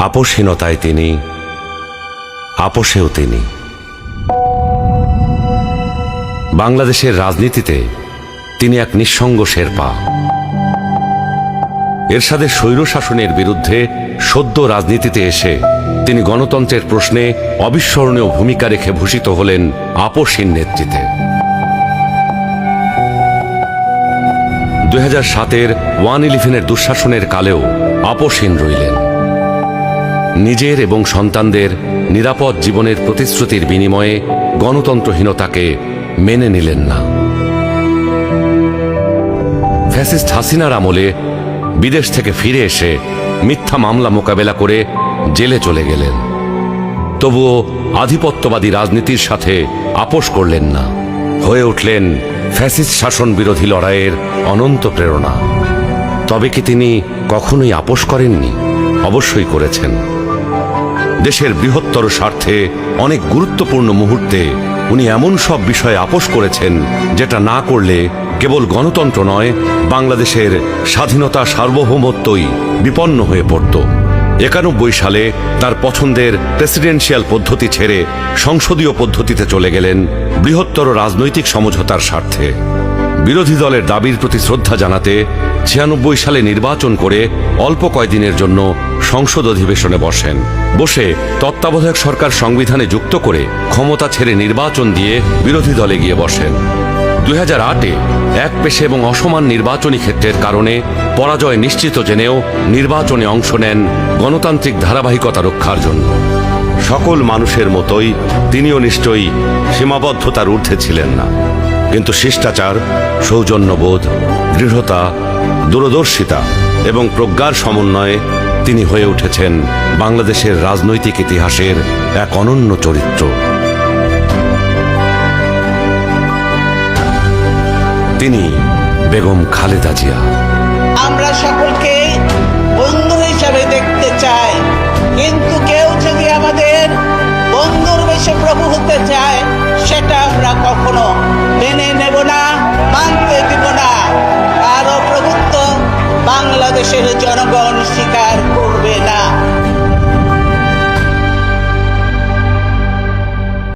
আপোষহীনতায় তিনি, আপোষেও তিনি। বাংলাদেশের রাজনীতিতে তিনি এক নিঃসঙ্গ শেরপা। এরশাদের স্বৈরশাসনের বিরুদ্ধে সদ্য রাজনীতিতে এসে তিনি গণতন্ত্রের প্রশ্নে অবিস্মরণীয় ভূমিকা রেখে ভূষিত হলেন আপোষহীন নেতৃত্বে। 2007-এর 1/11-এর দুঃশাসনের কালেও আপোষহীন রইলেন। নিজের এবং সন্তানদের নিরাপদ জীবনের প্রতিশ্রুতির বিনিময়ে গণতন্ত্রহীনতাকে মেনে নিলেন না। ফ্যাসিস্ট হাসিনার আমলে বিদেশ থেকে ফিরে এসে মিথ্যা মামলা মোকাবেলা করে জেলে চলে গেলেন। তবুও আধিপত্যবাদী রাজনীতির সাথে আপোষ করলেন না, হয়ে উঠলেন ফ্যাসিস্ট শাসন বিরোধী লড়াইয়ের অনন্ত প্রেরণা। তবে কি তিনি কখনোই আপোষ করেননি? অবশ্যই করেছেন। দেশের বৃহত্তর স্বার্থে অনেক গুরুত্বপূর্ণ মুহূর্তে উনি এমন সব বিষয়ে আপোষ করেছেন যেটা না করলে কেবল গণতন্ত্র নয়, বাংলাদেশের স্বাধীনতা সার্বভৌমত্বই বিপন্ন হয়ে পড়ত। 91 সালে তার পছন্দের প্রেসিডেন্সিয়াল পদ্ধতি ছেড়ে সংসদীয় পদ্ধতিতে চলে গেলেন বৃহত্তর রাজনৈতিক সমঝোতার স্বার্থে। বিরোধী দলের দাবির প্রতি শ্রদ্ধা জানাতে 96 সালে নির্বাচন করে অল্প কয়েকদিনের জন্য সংসদ অধিবেশনে বসে তত্ত্বাবধায়ক সরকার সংবিধানে যুক্ত করে ক্ষমতা ছেড়ে নির্বাচন দিয়ে বিরোধী দলে গিয়ে বসেন। 2008-এ একপেশে এবং অসমান নির্বাচনী ক্ষেত্রের কারণে পরাজয় নিশ্চিত জেনেও নির্বাচনে অংশ নেন গণতান্ত্রিক ধারাবাহিকতা রক্ষার জন্য। সকল মানুষের মতোই তিনিও নিশ্চয়ই সীমাবদ্ধতার ঊর্ধ্বে ছিলেন না, কিন্তু শিষ্টাচার, সৌজন্যবোধ, দৃঢ়তা, দূরদর্শিতা এবং প্রজ্ঞার সমন্বয়ে তিনি হয়ে উঠেছেন বাংলাদেশের রাজনৈতিক ইতিহাসের এক অনন্য চরিত্র। তিনি বেগম খালেদা জিয়া। আমরা সকলকে বন্ধু হিসাবে দেখতে চাই, কিন্তু কেউ যদি আমাদের বন্ধুর বেশে প্রভু হতে চায়, সেটা আমরা কখনো মেনে নেব না, মানতে দিব না। কারো প্রভুত্ব বাংলাদেশের জনগণ স্বীকার